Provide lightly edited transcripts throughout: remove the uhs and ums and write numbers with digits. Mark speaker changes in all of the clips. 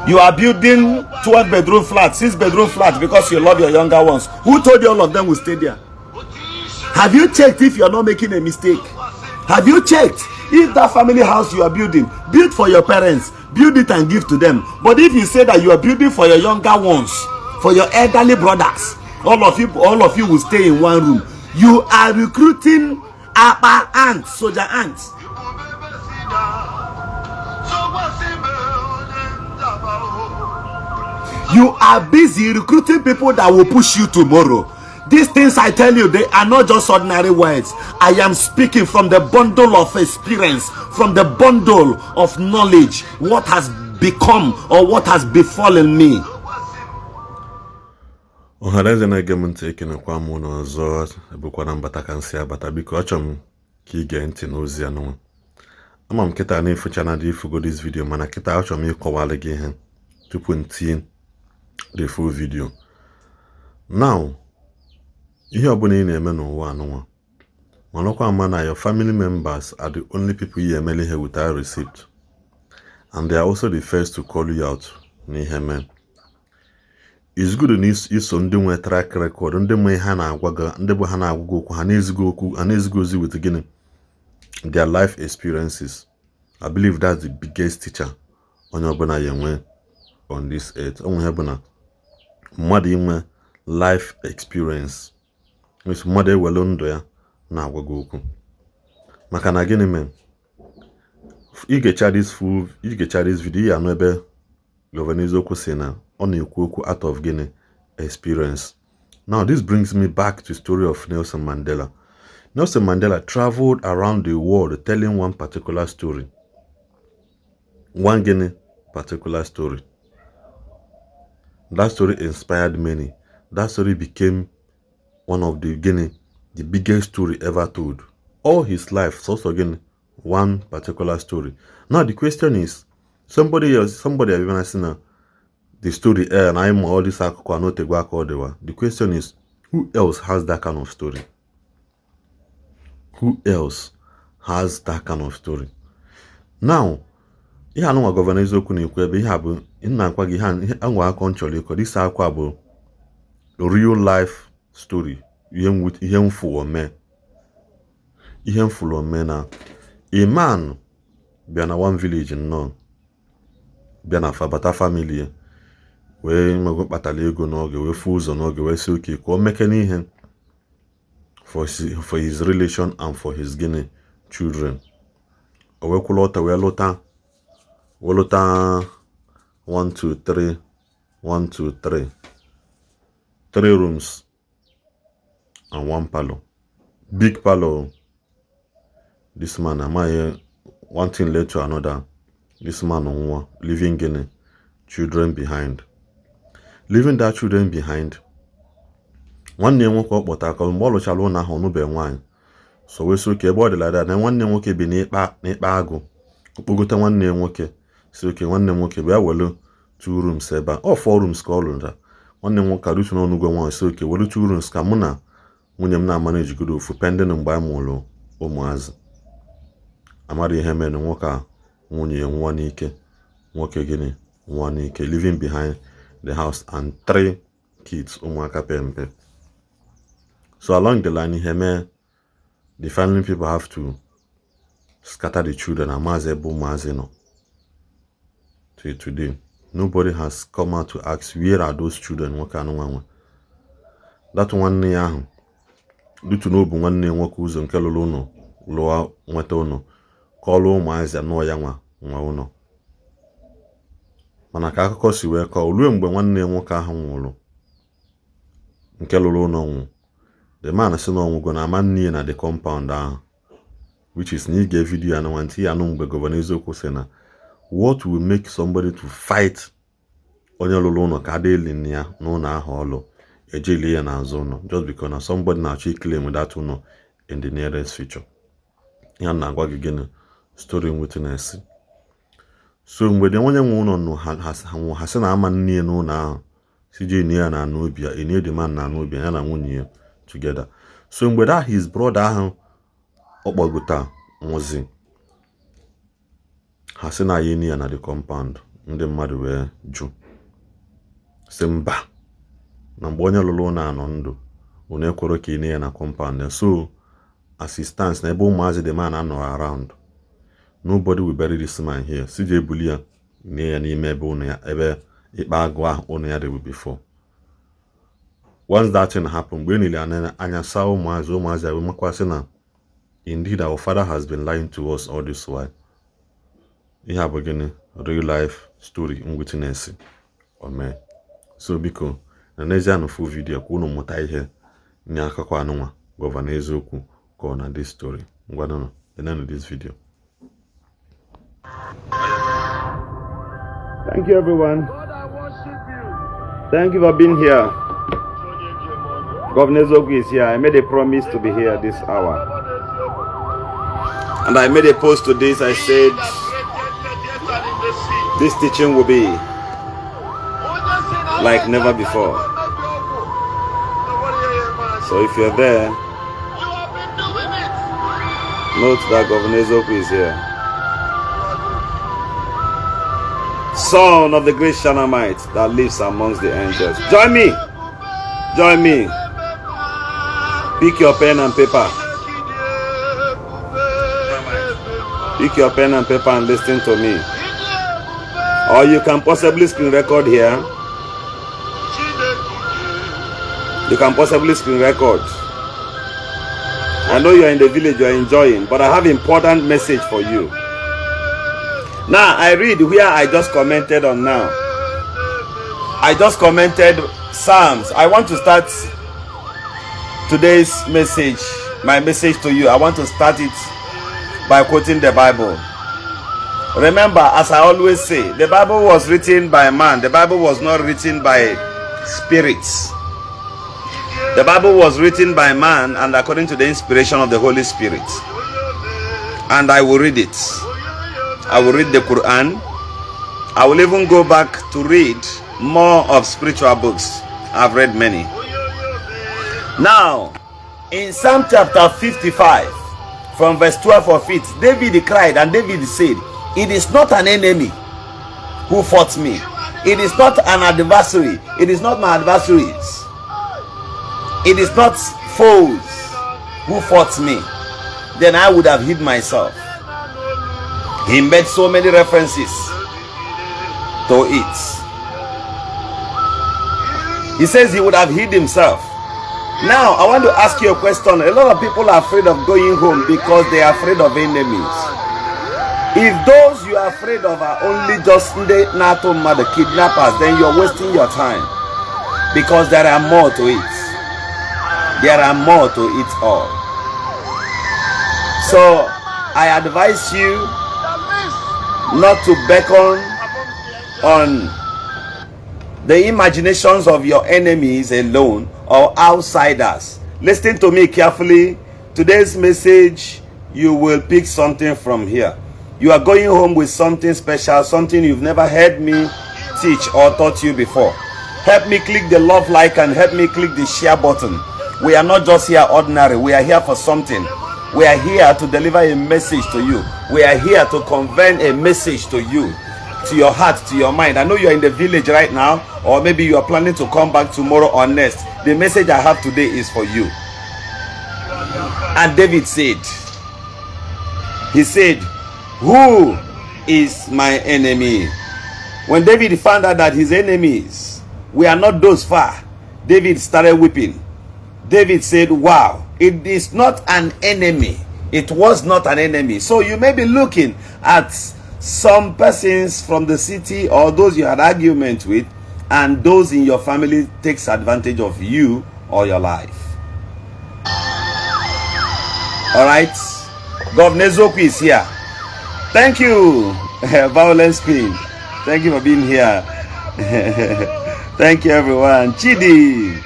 Speaker 1: You are building 12-bedroom flat, 6-bedroom flat because you love your younger ones. Who told you all of them will stay there? Have you checked if you're not making a mistake? Have you checked if that family house you are building, build for your parents, build it and give to them? But if you say that you are building for your younger ones, for your elderly brothers, all of you will stay in one room. You are recruiting Apa ants, soldier ants. You are busy recruiting people that will push you tomorrow. These things I tell you, they are not just ordinary words. I am speaking from the bundle of experience, from the bundle of knowledge, what has become or what has befallen me.
Speaker 2: Ohaneze na game nteke na kwa mu no zo ebukwa na mbata kansi abata biko achom ka ige ntị n'ozi anụ. Ama m kita na ifucha na dị ifugo this video mana kita achom ịkọwala gị ihe tupu ntinye the full video. Now, ihe ọbụla ị na-eme n'ụwa anụnwa, manọkwa ama na your family members are the only people you emeli here without receipt, and they are also the first to call you out n'ihe men. It's good na iso ndị nwe track record, ndị nwe ha na-agwaga, ndị bụ ha na-agwaga okwu, ha na-ezigo okwu, ha na-ezigo ozi with gịnị, their life experiences. I believe that's the biggest teacher onye ọbụla ya enwe on this earth. Onwe ha bụ na mmadụ inwe life experience, mmadụ ewelu ndụ ya na-agwaga okwu. Maka na gịnị men, igecha this video ya anụ ebe gọvanọ okwu si na ọ na-ekwu okwu out of gịnị experience. Now this brings me back to the story of Nelson Mandela. Nelson Mandela traveled around the world telling one particular story. One gịnị particular story. That story inspired many. That story became one of the biggest story ever told. All his life, so again, one particular story. Now the question is, somebody have even seen the story and I'm all this the question is, who else has that kind of story? Who else has that kind of story? Now, ihe anụnwa gọvanọ eziokwu na-ekwu ebe ihe abụ na-akwa gị ha anwa akọ nchọrọ ịkọ this akwa bụ real life story. Ihe mfụ ome na a man bịa na one village nnọọ, bịa na fabata family wee nwego kpatala ego n'oge, wee fụ ụzọ n'oge, wee si oke ka o meke n'ihe for his relation and for his children. O wee kwụla ọtọ wee lụta 1 2 3 3 rooms and 1 parlor, big parlor. This man amaghị, one thing led to another. This man onwa leaving children behind. Leaving that children behind. Nwanne nwoke ọ kpọta ka mgbe ọ lụchara ụlọ ahụ ọnụbe nwaanyị, so wee so ebe ọ dịla na nwanne nwoke bi n'ịkpa agụ, okpogota nwanne nwoke si oke nwanne nwoke bịa welu 2 rooms ebe a, 4 rooms ka ọ lụrụ. Nwanne nwoke arutu n'ọnụgwọ nwaanyị si oke welu 2 rooms ka mụ na nwunye m na-amana ejigodo ofu pending mgbe anyị mụrụ ụmụazị. Amara ihe mere nwoke a nwunye nwa n'ike, nwoke nwa n'ike, living behind the house and 3 kids, ụmụaka pempe. So along the line ihe mee, the family people have to scatter the children. Amaze ebe ụmụazị nọ. Till today, nobody has come out to ask where are those children. Nwoke anụnwa nwe that nwanne ya ahụ dutu n'obu nwanne nwoke ụzọ nke lụrụ ụnọ lụọ nweta ụnọ ka ọlụ ụmụazị anọ ya nwa ụnọ. Mana ka akụkọ si wee kọọ, ruo mgbe nwanne nwoke ahụ nwụrụ nke lụrụ ụnọ nwụ, the man si na ọnwụgo na ama nne na the compound ahụ, which is na ị ga video ya na nwantị ya anụ mgbe gọvanọ eziokwu sị na what will make somebody to fight onye lụrụ ụnọ ka ada eli ya n'ụlọ ahụ ọlụ ejeli ya n'azụ ụnọ just because na somebody na-achọ claim that ụnọ in the nearest future. Ya na-agwa gị story witness. So mgbe dị onye nwe ụnọ ha sị na ama nne ya n'ụlọ ahụ si je enye ya na anụ obi ya, enye the man na anụ obi ya na nwunye ya together. So mgbe that his brother ahụ ọkpọgota nwụzi, ha sị na ya enye ya na the compound. ndị mmadụ wee jụ sị mba na mgbe onye lụrụ ụlọ anọ ndụ unu ekworo ka ị na ya na compound ya. So assistance na ebe ụmụazị dị man anọ around, nobody will bury this man here. Si je ebuli ya nye ya n'ime ebe ụnụ ya, ebe ikpe agụ ahụ ụnụ ya dị before. Once that thing happened, mgbe niile anya saa ụmụazị ya makwasị na indeed our father has been lying to us all this while. Ihe a bụ gịnị? Real life story m witness ome. So biko na n'ezie anụ full video ka unu mụta ihe nye akụkọ anụnwa gọvanọ eziokwu ka ọ na this story. Ngwanụ enenụ this video. Thank you everyone. Thank you for being here. Governor Zogu is here. I made a promise to be here this hour. And I made a post to this. I said this teaching will be like never before. So if you're there, note that Governor Zogu is here. Son of the great Shanamite that lives amongst the angels. Join me. Join me. Pick your pen and paper. Pick your pen and paper and listen to me. Or you can possibly screen record here. You can possibly screen record. I know you're in the village, you're enjoying, but I have an important message for you. Now, I read where I just commented on now. I just commented Psalms. I want to start today's message, my message to you. I want to start it by quoting the Bible. Remember, as I always say, the Bible was written by man. The Bible was not written by spirits. The Bible was written by man and according to the inspiration of the Holy Spirit. And I will read it. I will read the Quran. I will even go back to read more of spiritual books. I've read many. Now, in Psalm chapter 55, from verse 12 of it, David cried and David said, "It is not an enemy who fought me. It is not an adversary. It is not my adversaries. It is not foes who fought me. Then I would have hid myself." He made so many references to it. He says he would have hid himself. Now, I want to ask you a question. A lot of people are afraid of going home because they are afraid of enemies. If those you are afraid of are only just the kidnappers, then you're wasting your time. Because there are more to it. There are more to it all. So, I advise you not to beckon on the imaginations of your enemies alone or outsiders. Listen to me carefully. Today's message, you will pick something from here. You are going home with something special, something you've never heard me teach or taught you before. Help me click the love like and help me click the share button. We are not just here ordinary. We are here for something. We are here to deliver a message to you. We are here to convey a message to you, to your heart, to your mind. I know you are in the village right now, or maybe you are planning to come back tomorrow or next. The message I have today is for you. And David said, he said, "Who is my enemy?" When David found out that his enemies were not those far, David started weeping. David said, "Wow, it is not an enemy. It was not an enemy." So you may be looking at some persons from the city or those you had argument with, and those in your family takes advantage of you or your life. All right, Governor Zoku is here. Thank you, Violence Queen. Thank you for being here. Thank you, everyone. Chidi,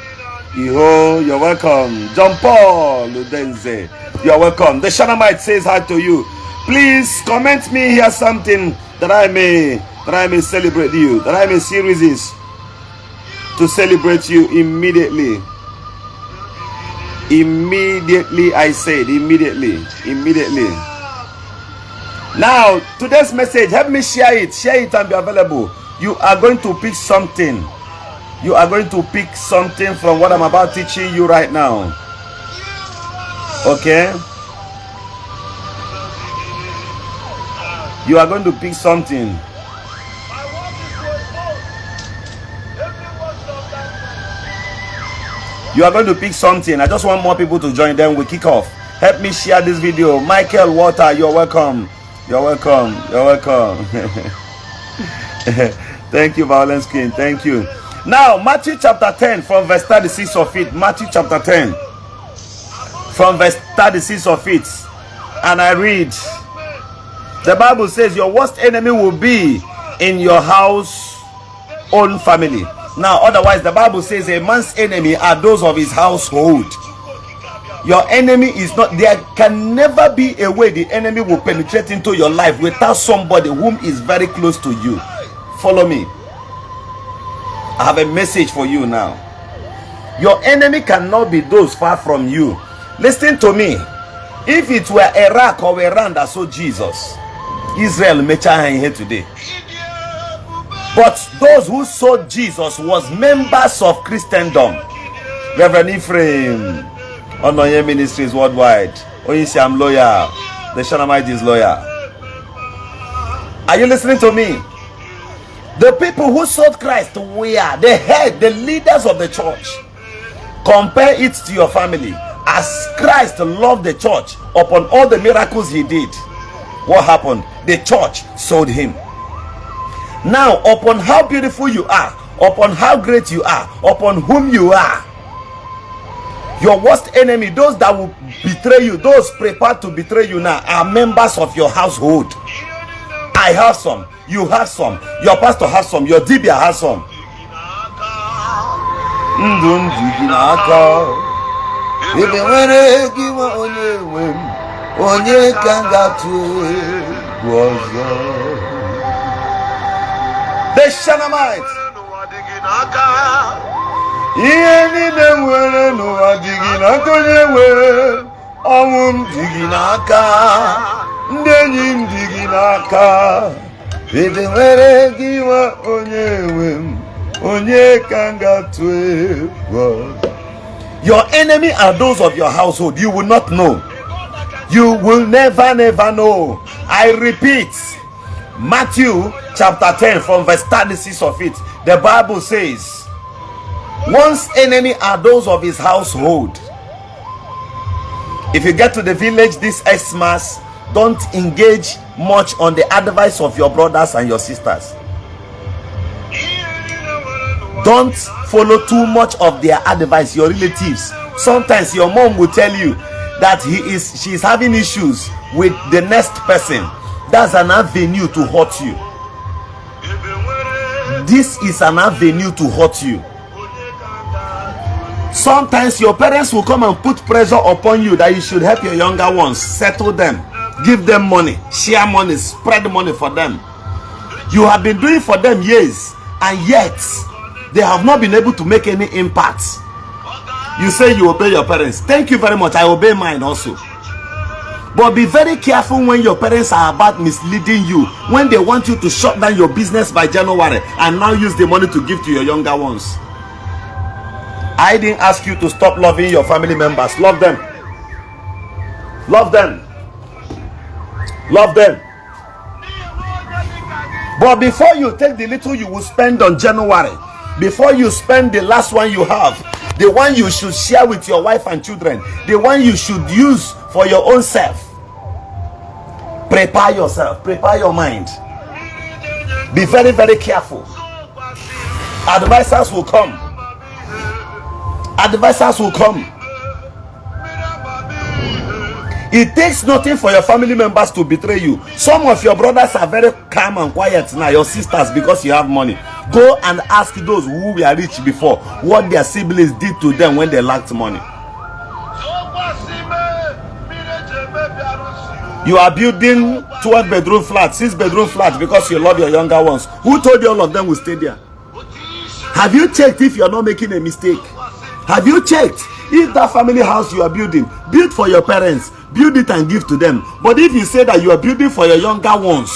Speaker 2: Iho, you're welcome. John Paul Udenze, you're welcome. The Shanamite says hi to you. Please comment me here something that I may celebrate you, that I may see reasons to celebrate you immediately. Immediately, I said, immediately.
Speaker 1: Now, today's message, help me share it and be available. You are going to pick something. You are going to pick something from what I'm about teaching you right now. Okay? You are going to pick something. You are going to pick something. I just want more people to join, then we kick off. Help me share this video. Michael Water, you're welcome. You're welcome. You're welcome. Thank you, Violence King. Thank you. Now, Matthew chapter 10 from verse 36 of it. Matthew chapter 10 from verse 36 of it. And I read, the Bible says your worst enemy will be in your house own family. Now, otherwise, the Bible says a man's enemy are those of his household. Your enemy is not, there can never be a way the enemy will penetrate into your life without somebody whom is very close to you. Follow me. I have a message for you now. Your enemy cannot be those far from you. Listen to me. If it were Iraq or Iran that saw Jesus, Israel may change here today. But those who saw Jesus was members of Christendom. Reverend Ephraim, Onoye Ministries Worldwide, Oyinsiam lawyer, the Shanamite is lawyer. Are you listening to me? The people who sought Christ were the head, the leaders of the church. Compare it to your family. As Christ loved the church upon all the miracles he did, what happened? The church sold him. Now, upon how beautiful you are, upon how great you are, upon whom you are, your worst enemy, those that will betray you, those prepared to betray you now, are members of your household. I have some, you have some, your pastor has some, your dibia has some. The Shanamites. Your enemy are those of your household. You will not know. You will never know. I repeat, Matthew chapter 10 from verse 36 of it, the Bible says one's enemy are those of his household. If you get to the village this Xmas, don't engage much on the advice of your brothers and your sisters. Don't follow too much of their advice, your relatives. Sometimes your mom will tell you that she's having issues with the next person. That's an avenue to hurt you. This is an avenue to hurt you. Sometimes your parents will come and put pressure upon you that you should help your younger ones, settle them, give them money, share money, spread money for them. You have been doing for them years, and yet they have not been able to make any impact. You say you obey your parents. Thank you very much. I obey mine also. But be very careful when your parents are about misleading you, when they want you to shut down your business by January and now use the money to give to your younger ones. I didn't ask you to stop loving your family members. Love them. Love them. Love them. But before you take the little you will spend on January, before you spend the last one you have, the one you should share with your wife and children, the one you should use for your own self, prepare yourself, prepare your mind. Be very, very careful. Advisors will come. Advisors will come. It takes nothing for your family members to betray you. Some of your brothers are very calm and quiet now, your sisters, because you have money. Go and ask those who were rich before what their siblings did to them when they lacked money. You are building 12-bedroom flats, 6-bedroom flats because you love your younger ones. Who told you all of them will stay there? Have you checked if you are not making a mistake? Have you checked If that family house you are building, build for your parents, build it and give to them. But if you say that you are building for your younger ones,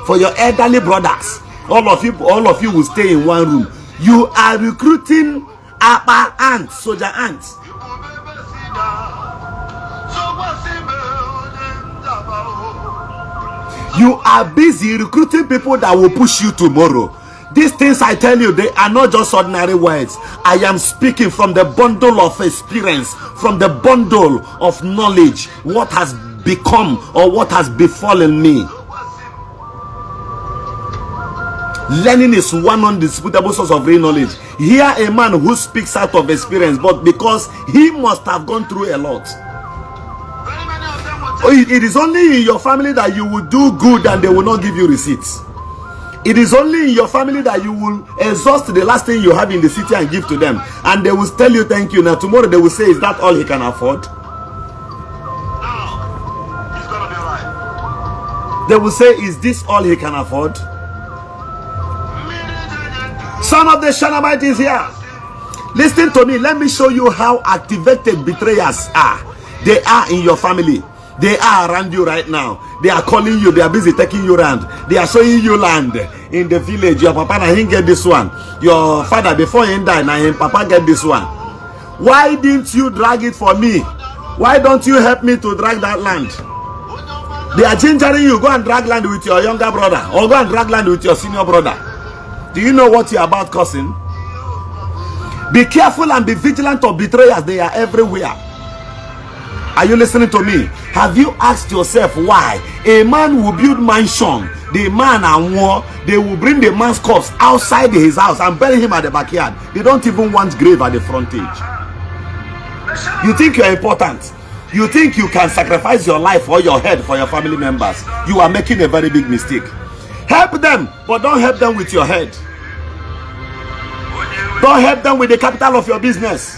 Speaker 1: for your elderly brothers, all of you will stay in one room. You are recruiting ants, soldier ants. You are busy recruiting people that will push you tomorrow. These things I tell you, they are not just ordinary words. I am speaking from the bundle of experience, from the bundle of knowledge, what has become or what has befallen me. Learning is one undisputable source of real knowledge. Here a man who speaks out of experience, but because he must have gone through a lot. It is only in your family that you will do good and they will not give you receipts. It is only in your family that you will exhaust the last thing you have in the city and give to them. And they will tell you thank you. Now tomorrow they will say, is that all he can afford? No, it's gonna be right. They will say, is this all he can afford? Son of the Shanamite is here. Listen to me. Let me show you how activated betrayers are. They are in your family. They are around you right now. They are calling you. They are busy taking you around. They are showing you land in the village. Your papa na him get this one. Your father before him die na him papa get this one. Why didn't you drag it for me? Why don't you help me to drag that land? They are gingering you. Go and drag land with your younger brother, or go and drag land with your senior brother. Do you know what you're about causing? Be careful and be vigilant of betrayers. They are everywhere. Are you listening to me? Have you asked yourself why a man will build mansion, the man and war, they will bring the man's corpse outside his house and bury him at the backyard? They don't even want grave at the frontage. You think you're important? You think you can sacrifice your life or your head for your family members? You are making a very big mistake. Help them, but don't help them with your head. Don't help them with the capital of your business.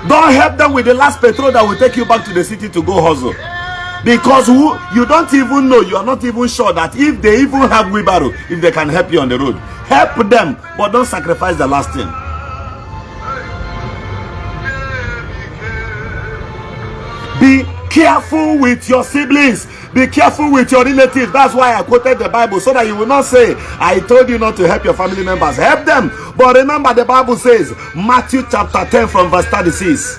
Speaker 1: Don't help them with the last petrol that will take you back to the city to go hustle. Because you don't even know, you are not even sure that if they even have wheelbarrow, if they can help you on the road. Help them, but don't sacrifice the last thing. Be careful with your siblings. Be careful with your relatives. That's why I quoted the Bible, so that you will not say, I told you not to help your family members. Help them. But remember, the Bible says, Matthew chapter 10 from verse 36,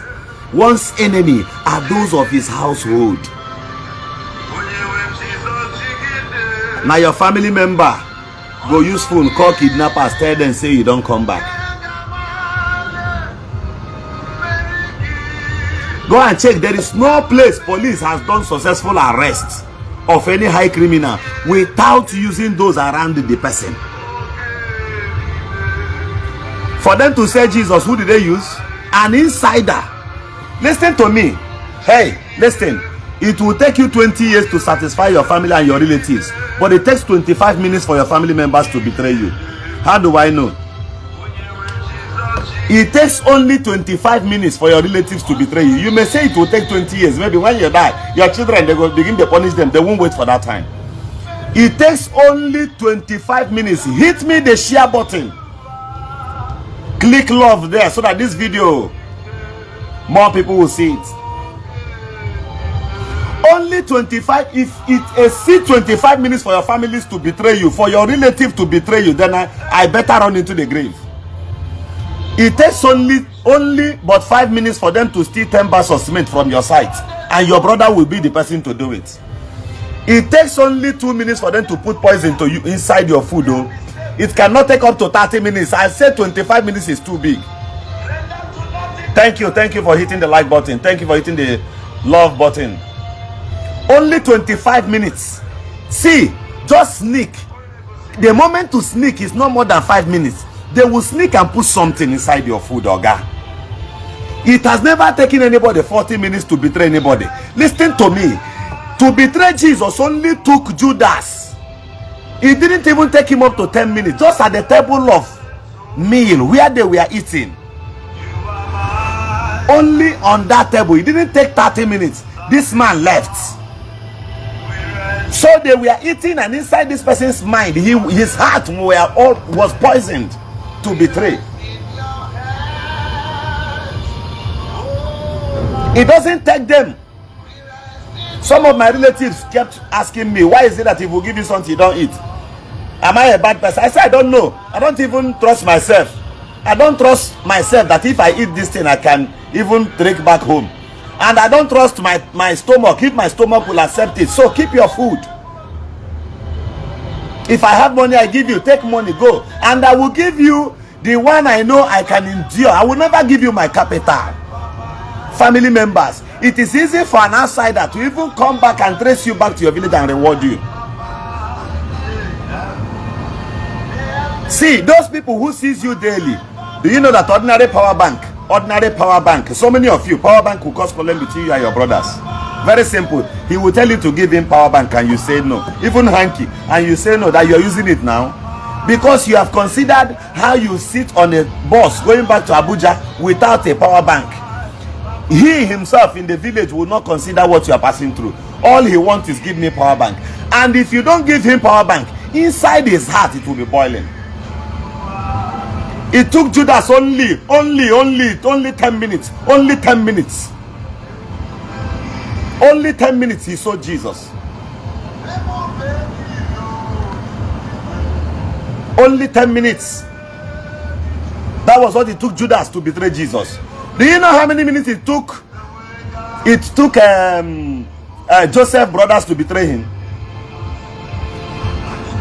Speaker 1: one's enemy are those of his household. Now your family member go use phone, call kidnappers, tell them, say you don't come back. Go and check. There is no place police has done successful arrests of any high criminal without using those around the person. For them to say Jesus, who did they use? An insider. Listen to me. Hey, listen. It will take you 20 years to satisfy your family and your relatives, but it takes 25 minutes for your family members to betray you. How do I know? It takes only 25 minutes for your relatives to betray you. You may say it will take 20 years. Maybe when you die, your children, they will begin to punish them. They won't wait for that time. It takes only 25 minutes. Hit me the share button. Click love there so that this video, more people will see it. Only 25. If it exceeds 25 minutes for your families to betray you, for your relative to betray you, then I better run into the grave. It takes only but 5 minutes for them to steal 10 bags of cement from your site, and your brother will be the person to do it. It takes only 2 minutes for them to put poison to you inside your food, though. It cannot take up to 30 minutes. I said 25 minutes is too big. Thank you for hitting the like button. Thank you for hitting the love button. Only 25 minutes. See, just sneak. The moment to sneak is no more than 5 minutes. They will sneak and put something inside your food, Oga. It has never taken anybody 40 minutes to betray anybody. Listen to me. To betray Jesus only took Judas. It didn't even take him up to 10 minutes. Just at the table of meal where they were eating. Only on that table. It didn't take 30 minutes. This man left. So they were eating, and inside this person's mind, his heart was poisoned to betray. It doesn't take them. Some of my relatives kept asking me, why is it that if we give you something you don't eat? Am I a bad person? I said, I don't know. I don't even trust myself. I don't trust myself that if I eat this thing, I can even take back home. And I don't trust my stomach, if my stomach will accept it. So keep your food. If I have money, I give you. Take money, go. And I will give you the one I know I can endure. I will never give you my capital. Family members, it is easy for an outsider to even come back and trace you back to your village and reward you. See, those people who sees you daily, do you know that ordinary power bank, so many of you, power bank will cause problem between you and your brothers. Very simple. He will tell you to give him power bank and you say no. Even hanky, and you say no, that you're using it now. Because you have considered how you sit on a bus going back to Abuja without a power bank. He himself in the village will not consider what you are passing through. All he wants is give me power bank. And if you don't give him power bank, inside his heart it will be boiling. It took Judas only 10 minutes. Only 10 minutes. Only 10 minutes he saw Jesus. Only 10 minutes. That was what it took Judas to betray Jesus. Do you know how many minutes it took? It took Joseph's brothers to betray him.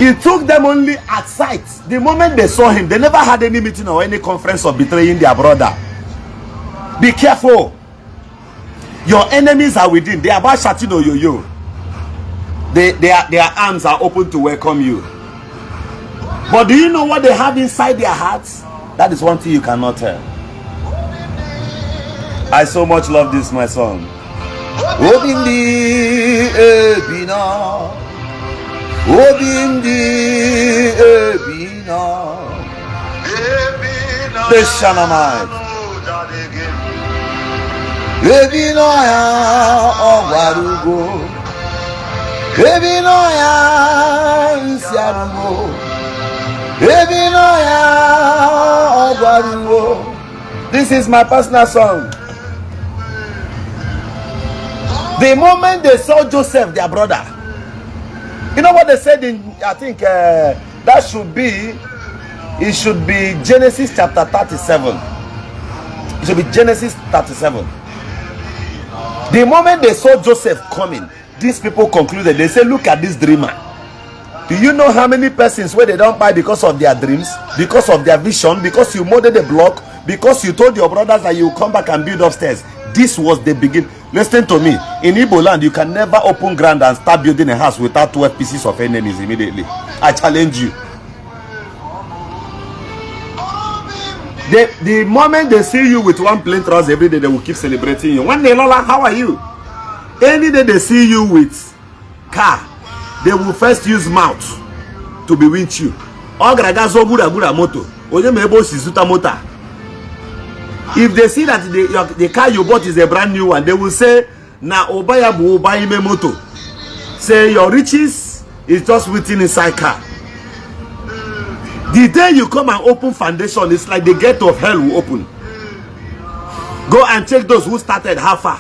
Speaker 1: It took them only at sight. The moment they saw him, they never had any meeting or any conference of betraying their brother. Be careful. Your enemies are within. They are about shouting yo. Their arms are open to welcome you. But do you know what they have inside their hearts? That is one thing you cannot tell. I so much love this, my song. Obindi ebina, Obindi ebina, the Shanamite. Ebina ya ogwarugo, ebina ya Isiagu, ebina ya ogwarugo. This is my personal song. The moment they saw Joseph, their brother, you know what they said in, I think that should be, it should be Genesis chapter 37. It should be Genesis 37. The moment they saw Joseph coming, these people concluded, they said, look at this dreamer. Do you know how many persons where they don't buy because of their dreams, because of their vision, because you molded the block, because you told your brothers that you will come back and build upstairs? This was the beginning. Listen to me. In Igbo land, you can never open ground and start building a house without 12 pieces of enemies immediately. I challenge you. The moment they see you with one plain trouser every day, they will keep celebrating you. One day, Lola, how are you? Any day they see you with car, they will first use mouth to bewitch you. If they see that the car you bought is a brand new one, they will say, na obaya bu obayi me moto. Say your riches is just written inside car. The day you come and open foundation, it's like the gate of hell will open. Go and check those who started how far.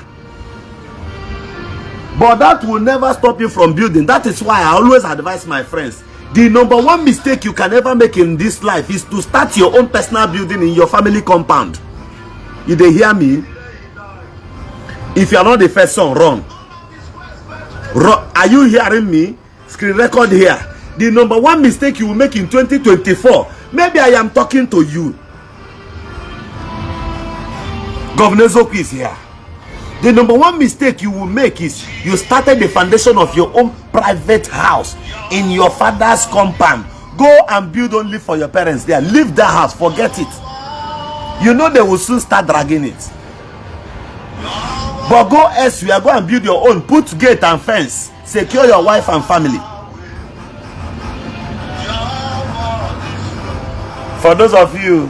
Speaker 1: But that will never stop you from building. That is why I always advise my friends, the number one mistake you can ever make in this life is to start your own personal building in your family compound. If they hear me, if you are not the first son, run. Are you hearing me? Screen record here. The number one mistake you will make in 2024, maybe I am talking to you. Governor Zoku is here. The number one mistake you will make is you started the foundation of your own private house in your father's compound. Go and build only for your parents there. Leave that house, forget it. You know they will soon start dragging it. But go elsewhere, go and build your own. Put gate and fence. Secure your wife and family. For those of you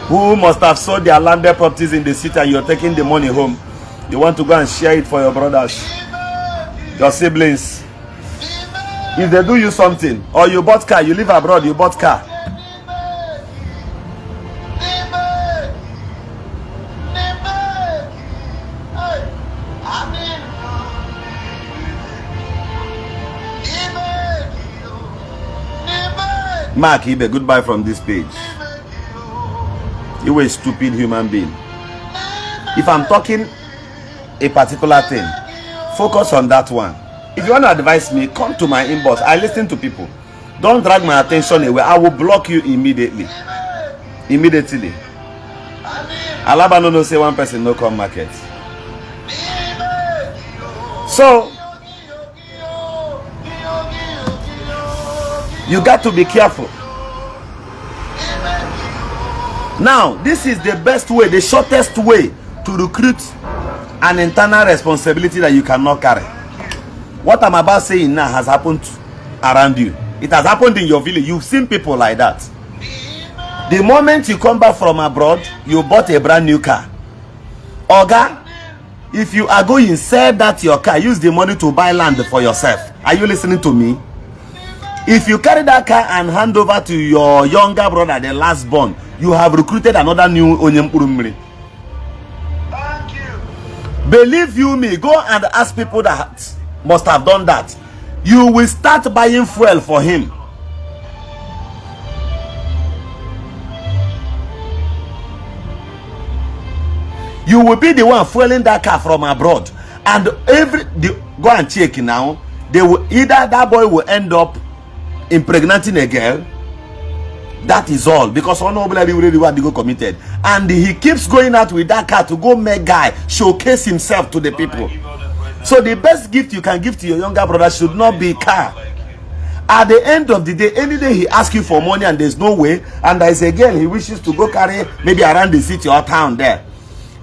Speaker 1: who must have sold their landed properties in the city and you're taking the money home, you want to go and share it for your brothers, your siblings. If they do you something, or you bought car, you live abroad, you bought car. Mark Ibe, goodbye from this page. You were a stupid human being. If I'm talking a particular thing, focus on that one. If you want to advise me, come to my inbox. I listen to people. Don't drag my attention away. I will block you immediately. Immediately. Alaba no say one person no come market. So you got to be careful. Now, this is the best way, the shortest way to recruit an internal responsibility that you cannot carry. What I'm about saying now has happened around you. It has happened in your village. You've seen people like that. The moment you come back from abroad, you bought a brand new car. Oga, if you are going, sell that your car, use the money to buy land for yourself. Are you listening to me? If you carry that car and hand over to your younger brother, the last born, you have recruited another new Onyemurumri. Believe you me, go and ask people that must have done that. You will start buying fuel for him. You will be the one fueling that car from abroad, and go and check now. They will either that boy will end up impregnating a girl. That is all, because nobody really want to go committed, and he keeps going out with that car to go make guy showcase himself to the people. So the best gift you can give to your younger brother should not be car. At the end of the day, any day he asks you for money and there's no way, and there is a girl he wishes to go carry maybe around the city or town there,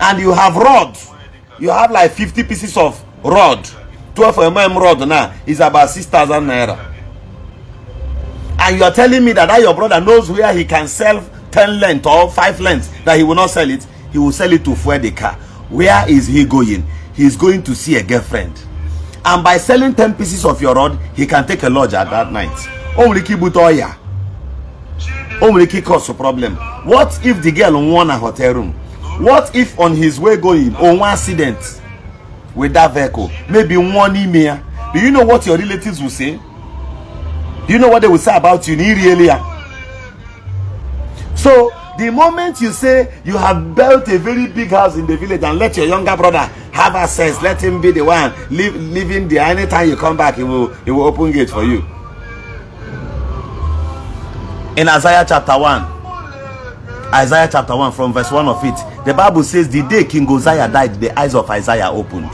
Speaker 1: and you have rod, you have like 50 pieces of rod, 12 mm rod now is about 6,000 naira. And you are telling me that your brother knows where he can sell 10 length or 5 lengths, that he will not sell it. He will sell it to fuel the car. Where is he going? He's going to see a girlfriend. And by selling 10 pieces of your rod, he can take a lodge at that night. Omriki butoya. Omriki cause a problem. What if the girl won a hotel room? What if on his way going, on one accident with that vehicle, maybe one email? Do you know what your relatives will say? Do you know what they will say about you in Iri? So the moment you say you have built a very big house in the village and let your younger brother have access, let him be the one living there, anytime you come back, he will open gates for you. In Isaiah chapter 1 from verse 1 of it, the Bible says the day King Uzziah died, the eyes of Isaiah opened.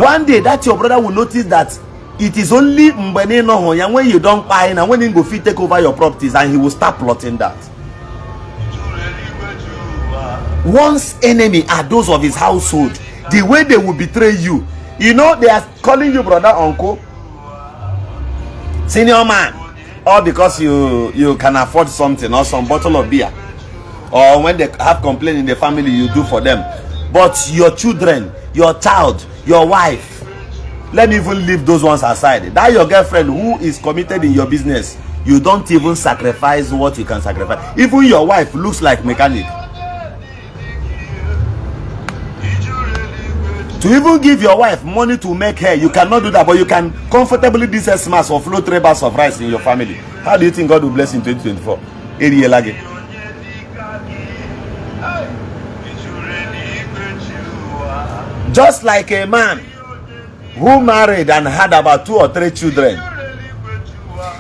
Speaker 1: One day that your brother will notice that it is only when you don't buy and when he go fit take over your properties, and he will start plotting that. One's enemy are those of his household. The way they will betray you, you know, they are calling you brother, uncle, senior man, or because you can afford something or some bottle of beer, or when they have complaint in the family, you do for them. But your children, your child, your wife, let me even leave those ones aside. That your girlfriend who is committed in your business, you don't even sacrifice what you can sacrifice. Even your wife looks like mechanic. To even give your wife money to make hair, you cannot do that, but you can comfortably do Xmas or float 3 bags of rice in your family. How do you think God will bless in 2024? Just like a man who married and had about 2 or 3 children,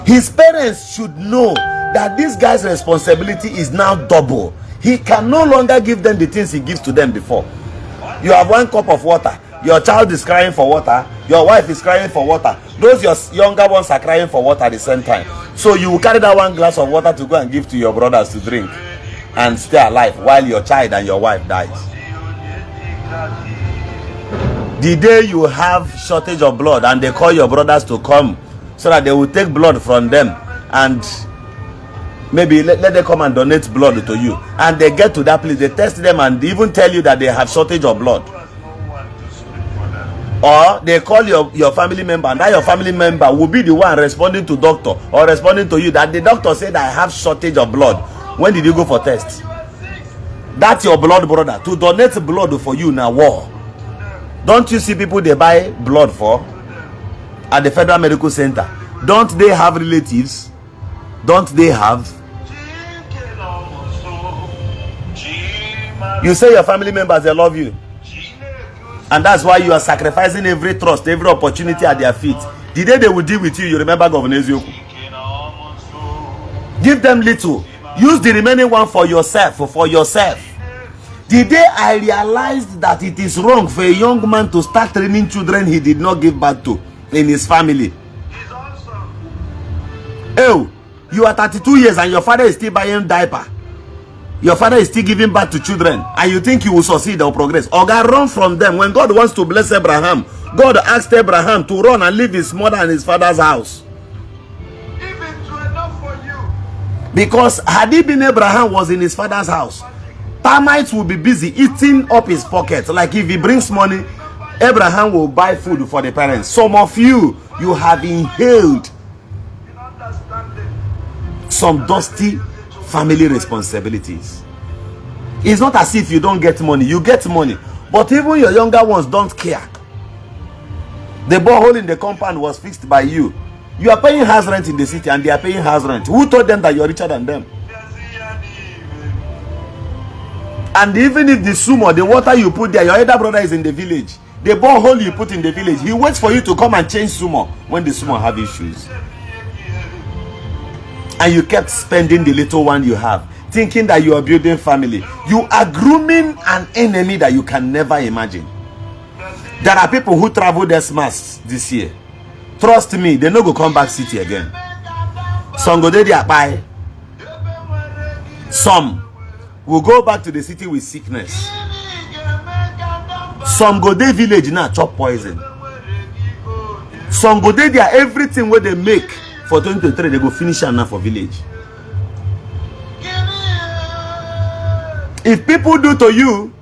Speaker 1: his parents should know that this guy's responsibility is now double. He can no longer give them the things he gives to them before. You have 1 cup of water, your child is crying for water, your wife is crying for water, those your younger ones are crying for water at the same time. So you will carry that 1 glass of water to go and give to your brothers to drink and stay alive while your child and your wife dies. The day you have shortage of blood and they call your brothers to come so that they will take blood from them and maybe let them come and donate blood to you, and they get to that place, they test them and they even tell you that they have shortage of blood, or they call your family member, and that your family member will be the one responding to doctor or responding to you that the doctor said I have shortage of blood. When did you go for test? That's your blood brother to donate blood for you now. War. Don't you see people they buy blood for at the Federal Medical Center? Don't they have relatives Don't they have? You say your family members, they love you. And that's why you are sacrificing every trust, every opportunity at their feet. The day they will deal with you, you remember Governor Ezioku. Give them little. Use the remaining one for yourself. The day I realized that it is wrong for a young man to start training children he did not give birth to in his family. Oh, you are 32 years and your father is still buying diaper. Your father is still giving birth to children, and you think you will succeed or progress. Or God, run from them. When God wants to bless Abraham, God asked Abraham to run and leave his mother and his father's house. Because had he been Abraham was in his father's house, termites will be busy eating up his pocket. Like if he brings money, Abraham will buy food for the parents. Some of you have inhaled some dusty family responsibilities. It's not as if you don't get money. You get money, but even your younger ones don't care. The borehole in the compound was fixed by you. You are paying house rent in the city and they are paying house rent. Who told them that you're richer than them? And even if the sumo, the water you put there, your elder brother is in the village. The borehole you put in the village, he waits for you to come and change sumo when the sumo have issues. And you kept spending the little one you have, thinking that you are building family. You are grooming an enemy that you can never imagine. There are people who traveled Xmas this year. Trust me, they no go come back city again. Some go there buy. Some will go back to the city with sickness. Some go there village now chop poison. Some go there everything where they make for 2023 they go finish now for village. If people do to you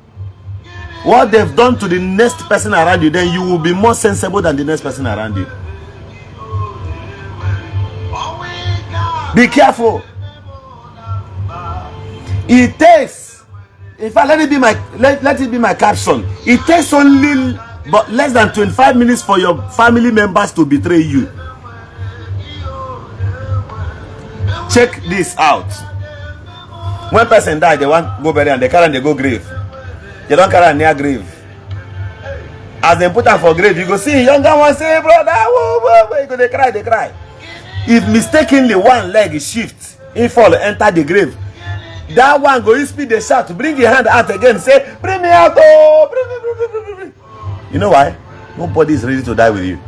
Speaker 1: what they've done to the next person around you, then you will be more sensible than the next person around you. Be careful. It takes, in fact, let it be my caption. It takes only but less than 25 minutes for your family members to betray you. Check this out. When person die, they want go bury and they carry and they go grave. They don't carry near grave. As they put her for grave, you go see younger one say, brother, whoa, whoa, whoa. You go, they cry. If mistakenly one leg is shift, he fall, enter the grave. That one go speed the shout, bring your hand out again, say, bring me out, oh, bring. You know why? Nobody is ready to die with you.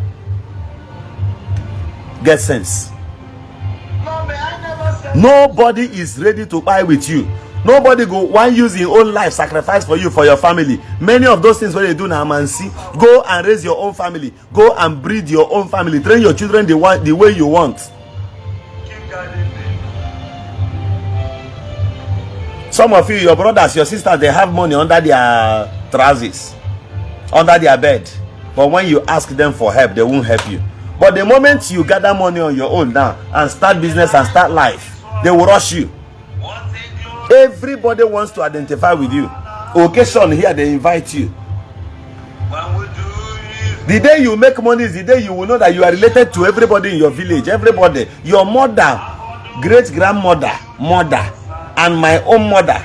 Speaker 1: Get sense. Nobody is ready to die with you. Nobody go one use your own life sacrifice for you, for your family. Many of those things what they do now, man, see, go and raise your own family, go and breed your own family, train your children the way you want. Some of you, your brothers, your sisters, they have money under their trousers, under their bed, but when you ask them for help, they won't help you. But the moment you gather money on your own now and start business and start life, they will rush you. Everybody wants to identify with you. Occasion here, they invite you. The day you make money is the day you will know that you are related to everybody in your village. Everybody. Your mother, great-grandmother, mother, and my own mother.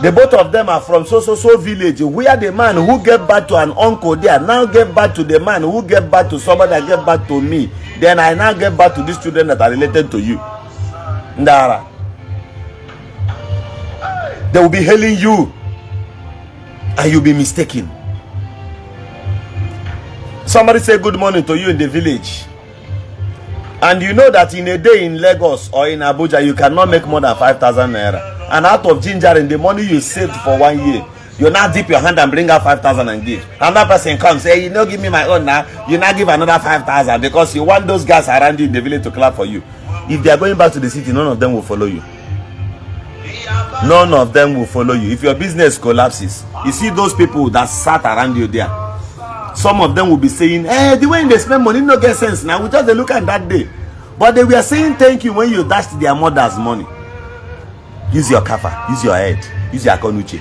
Speaker 1: The both of them are from so village. We are the man who gave birth to an uncle there. Now gave birth to the man who gave birth to somebody that gave birth to me. Then I now gave birth to these children that are related to you. Ndara. They will be hailing you and you'll be mistaken. Somebody say good morning to you in the village, and you know that in a day in Lagos or in Abuja you cannot make more than 5,000 naira. And out of ginger in the money you saved for 1 year, you now dip your hand and bring out 5,000 and give. Another person comes, say, you know, give me my own now. You now give another 5,000 because you want those guys around you in the village to clap for you. If they are going back to the city, none of them will follow you. None of them will follow you. If your business collapses, you see those people that sat around you there, some of them will be saying, hey, the way they spend money no get sense now. We just look at that day. But they were saying thank you when you dashed their mother's money. Use your kafa, use your head, use your konuche.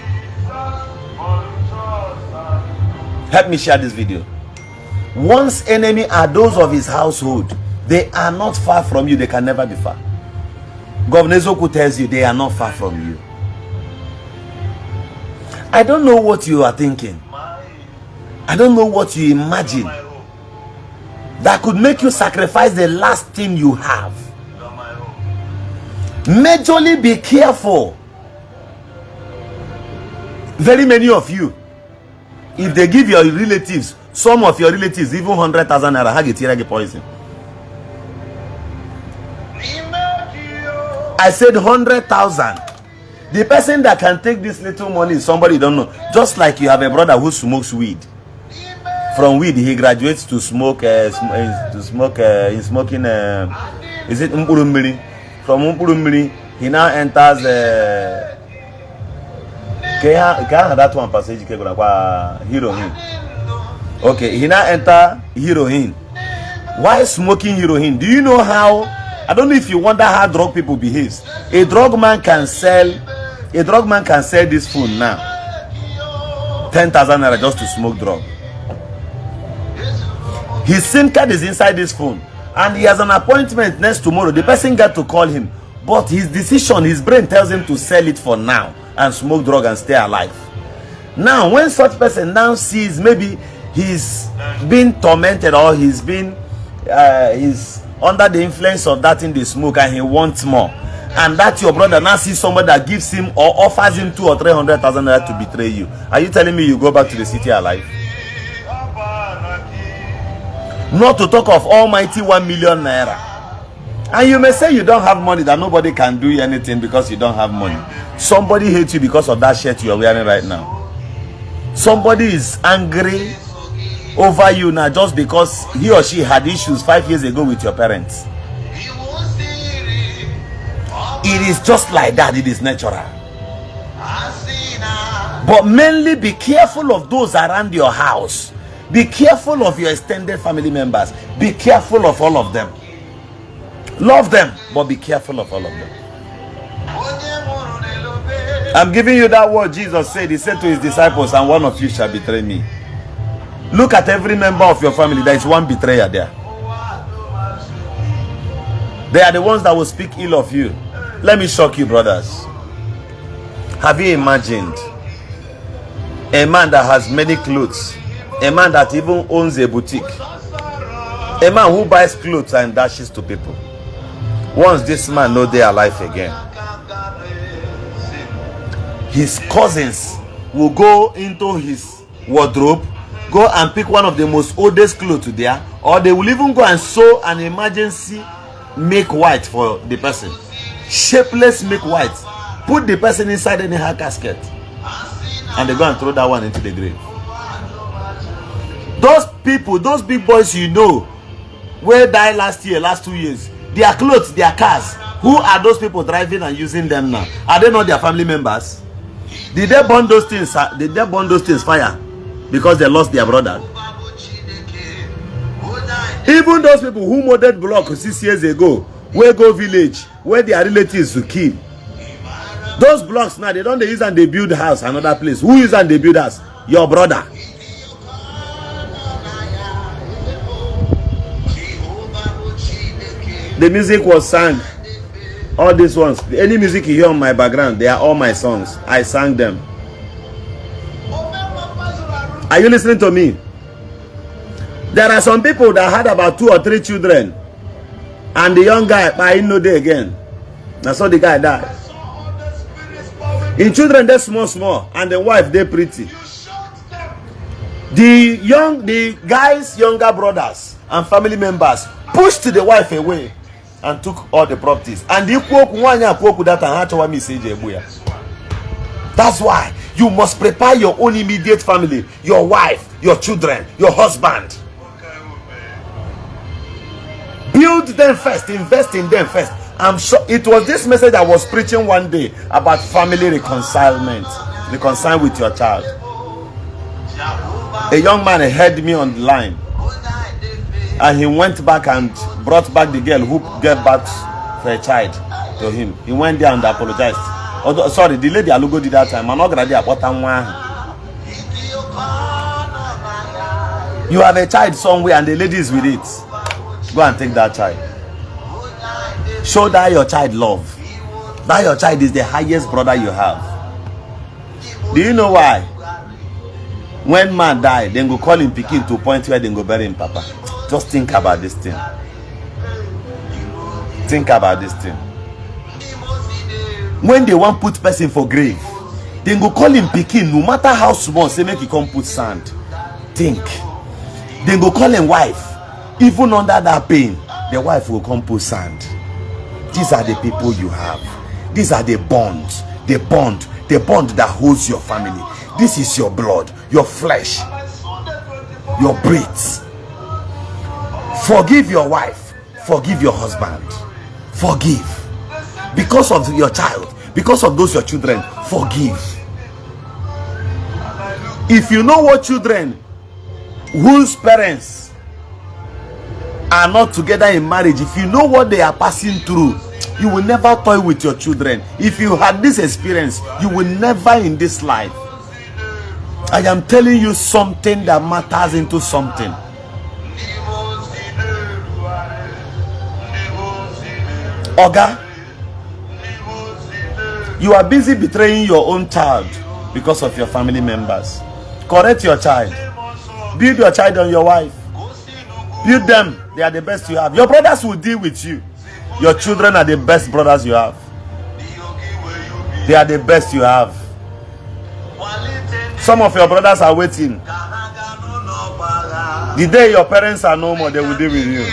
Speaker 1: Help me share this video. One's enemy are those of his household. They are not far from you. They can never be far. Governor Zoku tells you they are not far from you. I don't know what you are thinking. I don't know what you imagine that could make you sacrifice the last thing you have. Majorly be careful. Very many of you, if they give your relatives, some of your relatives, even 100,000 naira, hagi poison. I said 100,000. The person that can take this little money is somebody you don't know. Just like you have a brother who smokes weed. From weed, he graduates to smoke. In smoking. Is it Mpurumbiri? From Mpurumbiri, he now enters. That one passage heroin. Okay, he now enter heroin. Why smoking heroin? Do you know how? I don't know if you wonder how drug people behaves. A drug man can sell this phone now. 10,000 naira just to smoke drug. His SIM card is inside this phone, and he has an appointment next tomorrow. The person got to call him, but his decision, his brain tells him to sell it for now and smoke drug and stay alive. Now, when such person now sees maybe he's been tormented or he's under the influence of that in the smoke and he wants more, and that your brother now sees somebody that gives him or offers him 200,000 or 300,000 naira to betray you, are you telling me you go back to the city alive? Not to talk of almighty 1 million naira. And you may say you don't have money, that nobody can do anything because you don't have money. Somebody hates you because of that shirt you are wearing right now. Somebody is angry over you now just because he or she had issues 5 years ago with your parents. It is just like that. It is natural. But mainly be careful of those around your house. Be careful of your extended family members. Be careful of all of them. Love them, but be careful of all of them. I'm giving you that word Jesus said. He said to his disciples, and one of you shall betray me. Look at every member of your family. There is one betrayer there. They are the ones that will speak ill of you. Let me shock you, brothers. Have you imagined a man that has many clothes, a man that even owns a boutique, a man who buys clothes and dashes to people? Once this man knows they are alive again, his cousins will go into his wardrobe, go and pick one of the most oldest clothes there, or they will even go and sew an emergency make white for the person, shapeless make white, put the person inside any hair casket, and they go and throw that one into the grave. Those people, those big boys you know, where died last year, last 2 years, their clothes, their cars, who are those people driving and using them now? Are they not their family members? Did they burn those things? Did they burn those things fire because they lost their brother? Even those people who molded block 6 years ago, where go village, where their relatives to kill, those blocks now, they don't use and they build house another place. Who use and they build house? Your brother. The music was sung. All these ones, any music you hear on my background, they are all my songs. I sang them. Are you listening to me? There are some people that had about 2 or 3 children, and the young guy, I know they again. That's how the guy died. In children, they're small, and the wife, they're pretty. The guy's younger brothers and family members pushed the wife away and took all the properties. And that's why you must prepare your own immediate family, your wife, your children, your husband. Build them first, invest in them first. I'm sure it was this message I was preaching one day about family reconcilement. Reconcile with your child. A young man heard me on the line, and he went back and brought back the girl who gave birth for a child to him. He went there and apologized. Although, sorry, the lady Alugo did that time. You have a child somewhere and the lady is with it. Go and take that child. Show that your child love. That your child is the highest brother you have. Do you know why? When man die, then go call him pikin to a point where they go bury him papa. Just think about this thing. Think about this thing. When they want put person for grave, then go call him pikin, no matter how small, say make he come put sand. Think. Then go call him wife. Even under that pain, the wife will come put sand. These are the people you have. These are the bonds. The bond that holds your family. This is your blood, your flesh, your breath. Forgive your wife. Forgive your husband. Forgive. Because of your child, because of those your children, forgive. If you know what children whose parents are not together in marriage, if you know what they are passing through, you will never toy with your children. If you had this experience, you will never in this life. I am telling you something that matters into something. Oga, you are busy betraying your own child because of your family members. Correct your child. Build your child on your wife. Build them. They are the best you have. Your brothers will deal with you. Your children are the best brothers you have. They are the best you have. Some of your brothers are waiting. The day your parents are no more, they will deal with you.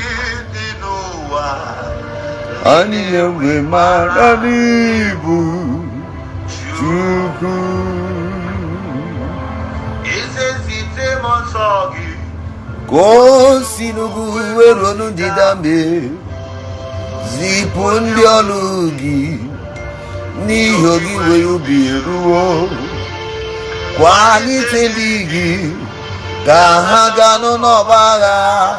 Speaker 1: Go sinugu weronu didambe zipundi olugi ni yogi weyubi eruwo kwani teligi kahagano nobaga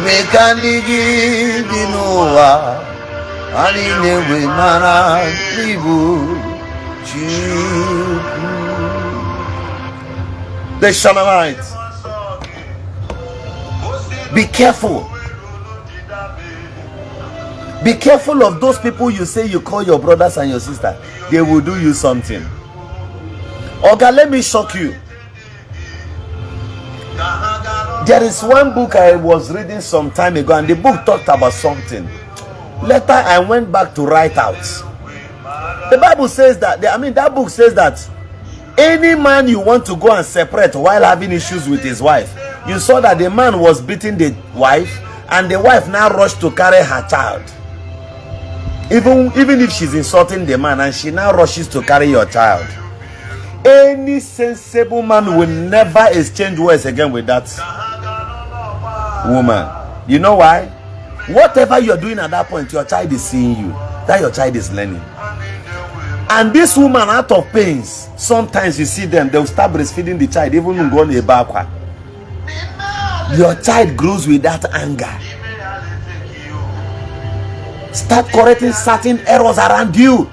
Speaker 1: mekandigi dinuwa ani newe mara ibu chuku. The Shanamites. Be careful. Be careful of those people you say you call your brothers and your sister. They will do you something. Okay, let me shock you. There is one book I was reading some time ago, and the book talked about something. Later, I went back to write out. The Bible says that, that book says that any man you want to go and separate while having issues with his wife, you saw that the man was beating the wife, and the wife now rushed to carry her child. Even if she's insulting the man, and she now rushes to carry your child. Any sensible man will never exchange words again with that woman. You know why? Whatever you're doing at that point, your child is seeing you. That your child is learning. And this woman, out of pains, sometimes you see them, they'll start breastfeeding the child, even go on a backward. Your child grows with that anger. Start correcting certain errors around you.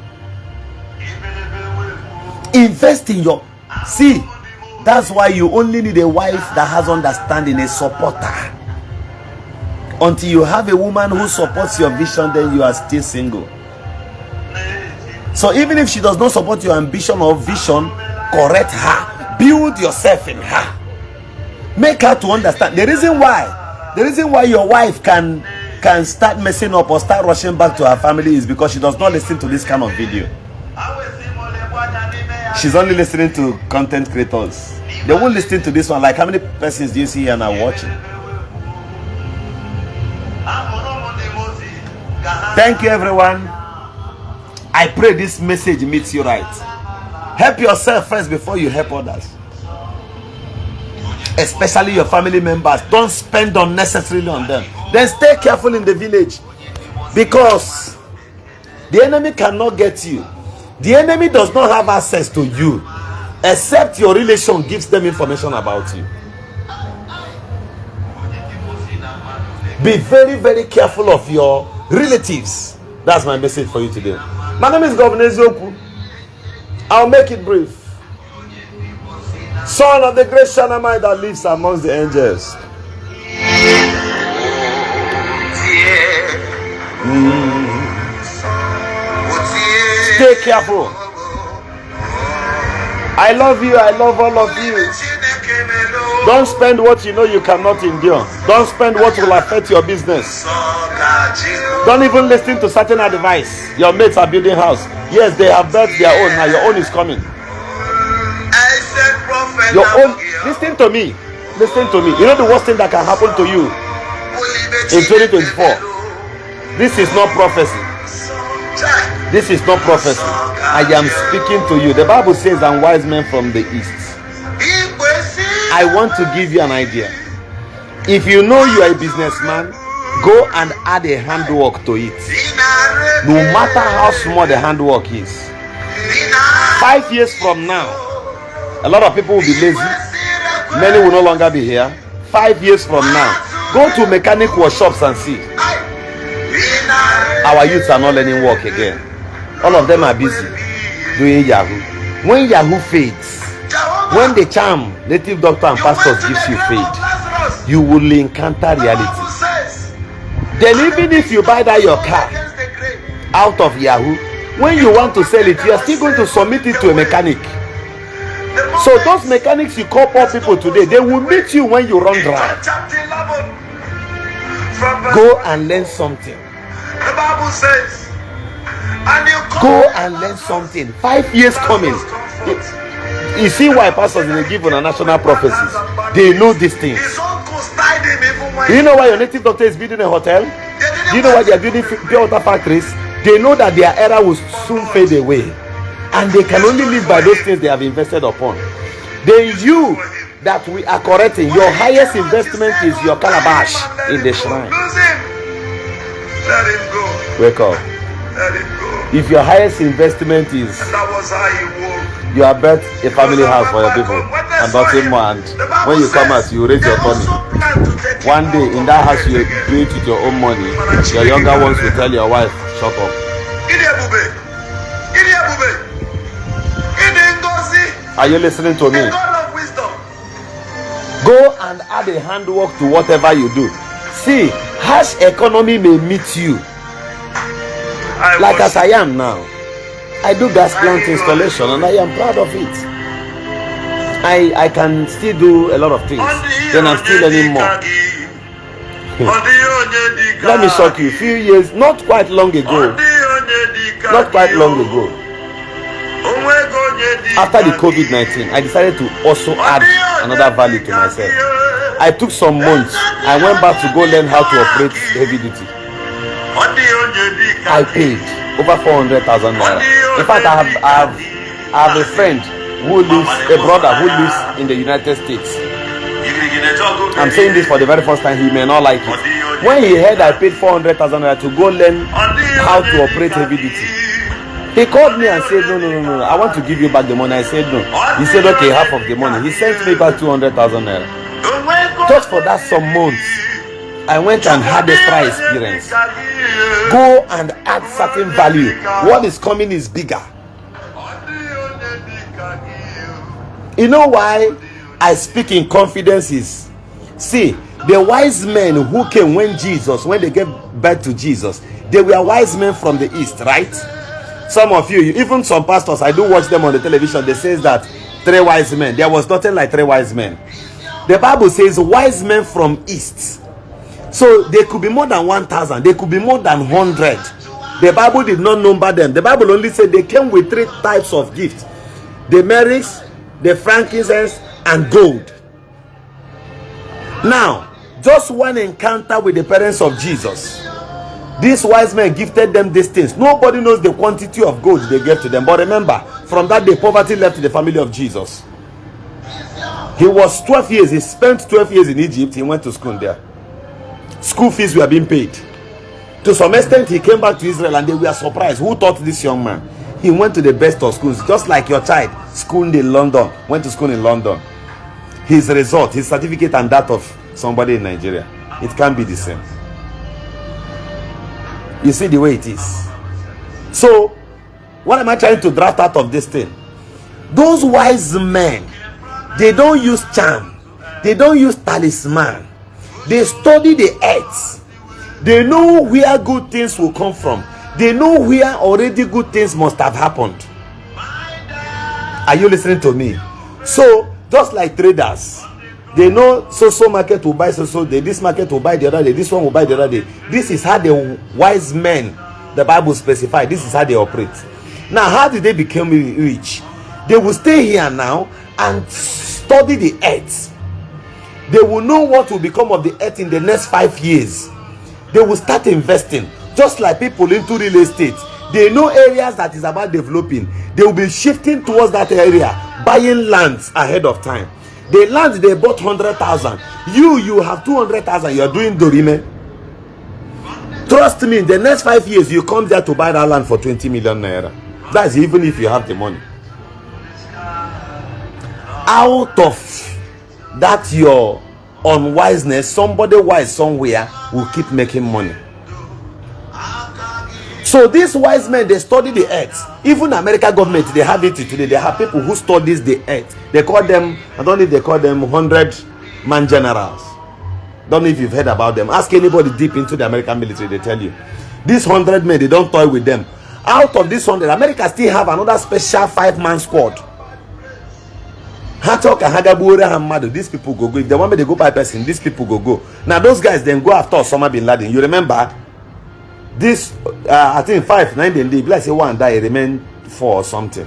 Speaker 1: Invest in your... See, that's why you only need a wife that has understanding, a supporter. Until you have a woman who supports your vision, then you are still single. So even if she does not support your ambition or vision, correct her. Build yourself in her. Make her to understand. The reason why your wife can start messing up or start rushing back to her family is because she does not listen to this kind of video. She's only listening to content creators. They won't listen to this one. Like, how many persons do you see here now watching? Thank you, everyone. I pray this message meets you right. Help yourself first before you help others. Especially your family members. Don't spend unnecessarily on them. Then stay careful in the village, because the enemy cannot get you. The enemy does not have access to you except your relation gives them information about you. Be very, very careful of your relatives. That's my message for you today. My name is Governor Zoku. I'll make it brief. Son of the great Shanamite that lives amongst the angels. Stay careful. I love you. I love all of you. Don't spend what you know you cannot endure. Don't spend what will affect your business. Don't even listen to certain advice. Your mates are building house. Yes, they have built their own. Now your own is coming. Your own. Listen to me. Listen to me. You know the worst thing that can happen to you in 2024? This is not prophecy. This is not prophecy. I am speaking to you. The Bible says, "And wise men from the east." I want to give you an idea. If you know you are a businessman, go and add a handwork to it. No matter how small the handwork is. 5 years from now, a lot of people will be lazy. Many will no longer be here. 5 years from now, go to mechanic workshops and see. Our youths are not learning work again. All of them are busy doing Yahoo. When Yahoo fades, when the charm native doctor and pastors gives you fade, you will encounter reality. Then even if you buy that your car out of Yahoo, when you want to sell it, you are still going to submit it to a mechanic. So those mechanics you call poor people today, they will meet you when you run dry. Go and learn something.
Speaker 3: The Bible says,
Speaker 1: go and learn something. 5 years coming. You see why pastors they give on a national prophecies? They know these things. Do you know why your native doctor is building a hotel? Do you know why they are building pure water factories? They know that their era will soon fade away, and they can only live by those things they have invested upon. Then you that we are correcting, your highest investment is your calabash in the shrine.
Speaker 3: let him go.
Speaker 1: Wake up.
Speaker 3: Let him go.
Speaker 1: If your highest investment is
Speaker 3: That was how he woke.
Speaker 1: you have built a family house for your people and nothing more, and when you come out you raise your tummy. One day in that house you do it with your own money, your younger ones will tell your wife, shut up. Are you listening to me? Go and add a handwork to whatever you do. See, harsh economy may meet you. Like as I am now. I do gas plant installation and I am proud of it. I can still do a lot of things. Then I'm still learning more. Let me shock you. A few years, not quite long ago. After the COVID-19, I decided to also add another value to myself. I took some months. I went back to go learn how to operate heavy duty. I paid over 400,000 naira. In fact, I have a friend who lives, a brother who lives in the United States. I'm saying this for the very first time. He may not like it. When he heard I paid 400,000 naira to go learn how to operate heavy duty, he called me and said, no, I want to give you back the money. I said no. He said, okay, half of the money. He sent me back 200,000 naira. Just for that some months, I went and had a extra experience. Go and add certain value. What is coming is bigger. You know why I speak in confidence is, see, the wise men who came when they gave birth to Jesus, they were wise men from the east, right? Some of you, even some pastors, I do watch them on the television, they say that 3 wise men. There was nothing like 3 wise men. The Bible says wise men from east. So they could be more than 1,000. They could be more than 100. The Bible did not number them. The Bible only said they came with 3 types of gifts: the myrrh, the frankincense, and gold. Now, just one encounter with the parents of Jesus, these wise men gifted them these things. Nobody knows the quantity of gold they gave to them. But remember, from that day, poverty left the family of Jesus. He was 12 years. He spent 12 years in Egypt. He went to school there. School fees were being paid. To some extent, he came back to Israel and they were surprised. Who taught this young man? He went to the best of schools, just like your child, schooled in London, went to school in London. His result, his certificate, and that of somebody in Nigeria, it can't be the same. You see the way it is. So, what am I trying to draft out of this thing? Those wise men, they don't use charm. They don't use talisman. They study the earth. They know where good things will come from. They know where already good things must have happened. Are you listening to me? So, just like traders, they know so market will buy so day, this market will buy the other day, this one will buy the other day. This is how the wise men, the Bible specified, this is how they operate. Now, how did they become rich? They will stay here now and study the earth. They will know what will become of the earth in the next 5 years. They will start investing, just like people into real estate. They know areas that is about developing. They will be shifting towards that area, buying lands ahead of time. The land they bought 100,000. You have 200,000. You are doing dorime. Trust me, in the next 5 years, you come there to buy that land for 20 million naira. That's even if you have the money. Out of that your unwiseness, somebody wise somewhere will keep making money. So these wise men, they study the earth. Even American government, they have it today. They have people who studies the earth. They call them, I don't know if they call them 100-man generals. Don't know if you've heard about them. Ask anybody deep into the American military, they tell you. These 100 men, they don't toy with them. Out of this 100, America still have another special 5-man squad. These people go. If they want me to go by person, these people go. Now those guys then go after Osama bin Laden. You remember? This, I think 5, 9 days, let's say one die, remain 4 or something.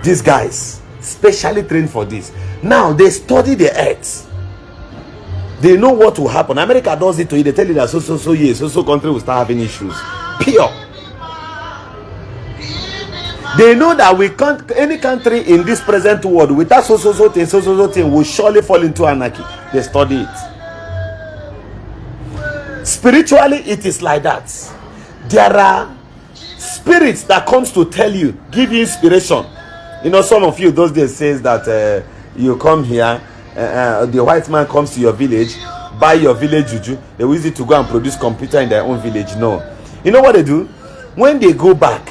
Speaker 1: These guys, specially trained for this. Now, they study the earth. They know what will happen. America does it to you. They tell you that so years, so country will start having issues. Pure. They know that we can't, any country in this present world, without so thing will surely fall into anarchy. They study it. Spiritually, it is like that. There are spirits that comes to tell you, give you inspiration. You know, some of you those days says that you come here, the white man comes to your village, buy your village juju. They will use it to go and produce computer in their own village. No. You know what they do? When they go back,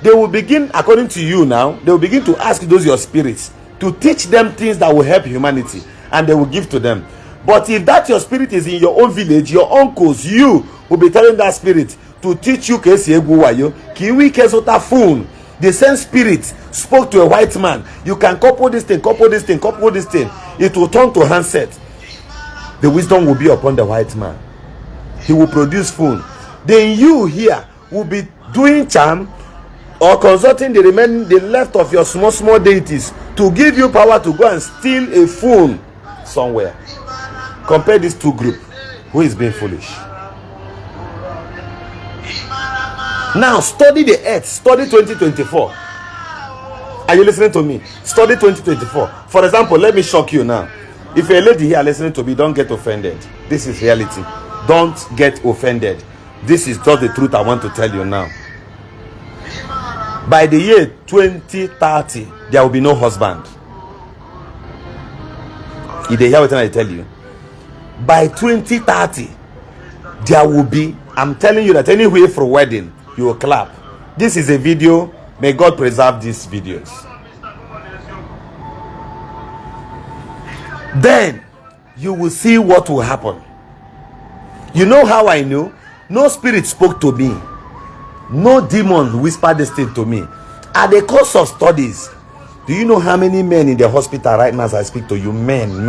Speaker 1: they will begin, according to you now, they will begin to ask those your spirits to teach them things that will help humanity, and they will give to them. But if that your spirit is in your own village, your uncles, you will be telling that spirit to teach you Isiagu wayo. Kiwi kesota phone. The same spirit spoke to a white man. You can couple this thing, couple this thing, couple this thing. It will turn to handset. The wisdom will be upon the white man. He will produce phone. Then you here will be doing charm or consulting the left of your small deities to give you power to go and steal a phone somewhere. Compare these two groups. Who is being foolish? Now study the earth. Study 2024. Are you listening to me? Study 2024. For example, let me shock you now. If you're a lady here listening to me, don't get offended. This is reality. Don't get offended. This is just the truth I want to tell you now. By the year 2030, there will be no husband. If they hear what I tell you, by 2030, there will be, I'm telling you that anywhere for wedding, you will clap. This is a video. May God preserve these videos. Then you will see what will happen. You know how I know? No spirit spoke to me. No demon whispered this thing to me. At the course of studies, do you know how many men in the hospital right now as I speak to you? Men.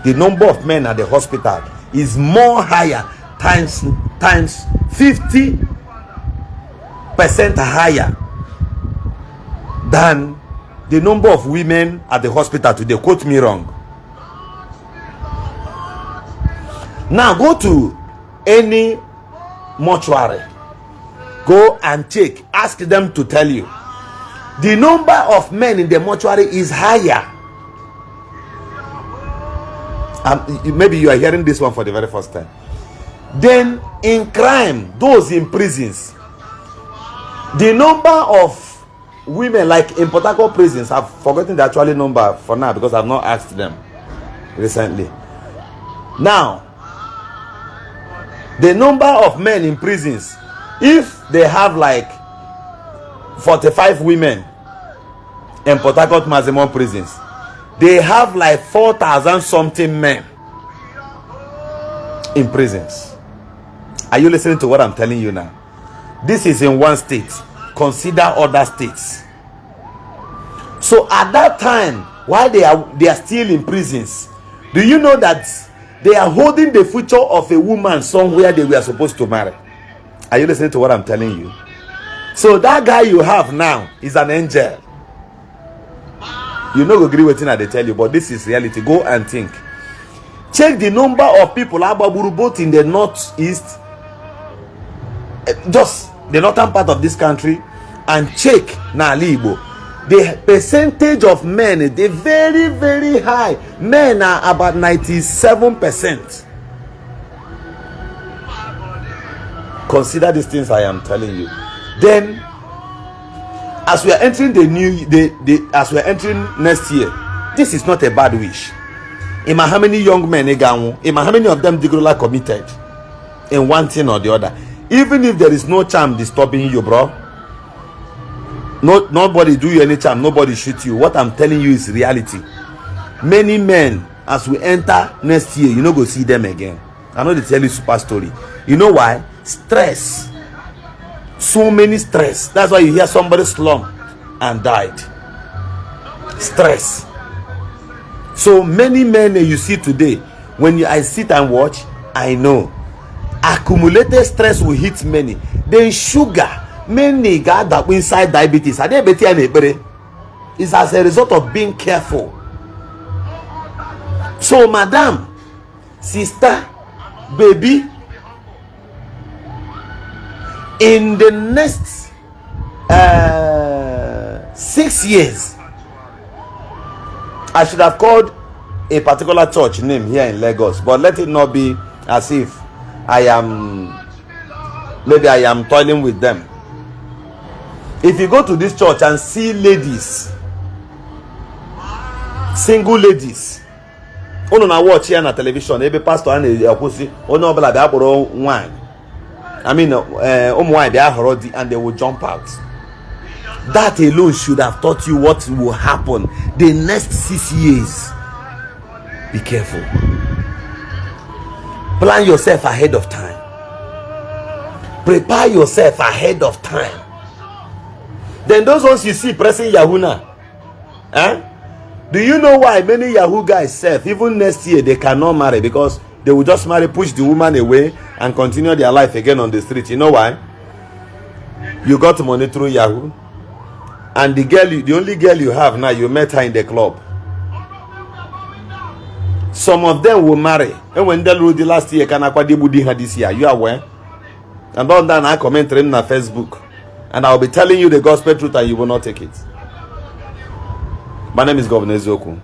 Speaker 1: The number of men at the hospital is more higher, times 50% higher than the number of women at the hospital today. Quote me wrong. Now go to any mortuary. Go and check. Ask them to tell you. The number of men in the mortuary is higher. Maybe you are hearing this one for the very first time. Then in crime, those in prisons, the number of women like in Port Harcourt prisons, I've forgotten the actual number for now because I've not asked them recently. Now, the number of men in prisons, if they have like 45 women in Port Harcourt maximum prisons, they have like 4,000 something men. in prisons. Are you listening to what I'm telling you now? This is in one state. Consider other states. So at that time, while they are still in prisons, do you know that they are holding the future of a woman somewhere they were supposed to marry? Are you listening to what I'm telling you? So that guy you have now is an angel. You know, agree with what they tell you, but this is reality. Go and think. Check the number of people both in the northeast, just the northern part of this country, and check Nali Igbo. The percentage of men is very, very high. Men are about 97%. Consider these things I am telling you. Then, as we are entering as we are entering next year, this is not a bad wish. Ima how many young men Ima how many of them digitally committed in one thing or the other. Even if there is no charm disturbing you, bro. Nobody do you any charm, nobody shoot you. What I'm telling you is reality. Many men, as we enter next year, you know, go see them again. I know they tell you super story. You know why? Stress. So many stress. That's why you hear somebody slump and died. Stress. So many men you see today, when I sit and watch, I know accumulated stress will hit many. Then sugar. Many got that inside diabetes. It's as a result of being careful. So, madam, sister, baby, in the next 6 years, I should have called a particular church name here in Lagos, but let it not be as if maybe I am toiling with them. If you go to this church and see ladies, single ladies, on watch here on television, every pastor and wine. I mean, wine they are already and they will jump out. That alone should have taught you what will happen the next 6 years. Be careful. Plan yourself ahead of time. Prepare yourself ahead of time. Then those ones you see pressing Yahoo now, do you know why many Yahoo guys self, even next year, they cannot marry? Because they will just marry, push the woman away, and continue their life again on the street. You know why? You got money through Yahoo, and the only girl you have now, you met her in the club. Some of them will marry, and when they ruled the last year, this year, you are aware? And all that I comment on Facebook. And I'll be telling you the gospel truth and you will not take it. My name is Governor Zoku.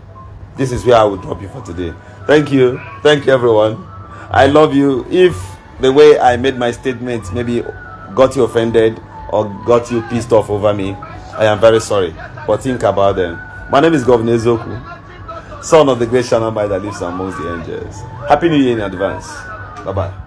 Speaker 1: This is where I will drop you for today. Thank you. Thank you, everyone. I love you. If the way I made my statement maybe got you offended or got you pissed off over me, I am very sorry. But think about them. My name is Governor Zoku, son of the great Shanamai that lives amongst the angels. Happy New Year in advance. Bye-bye.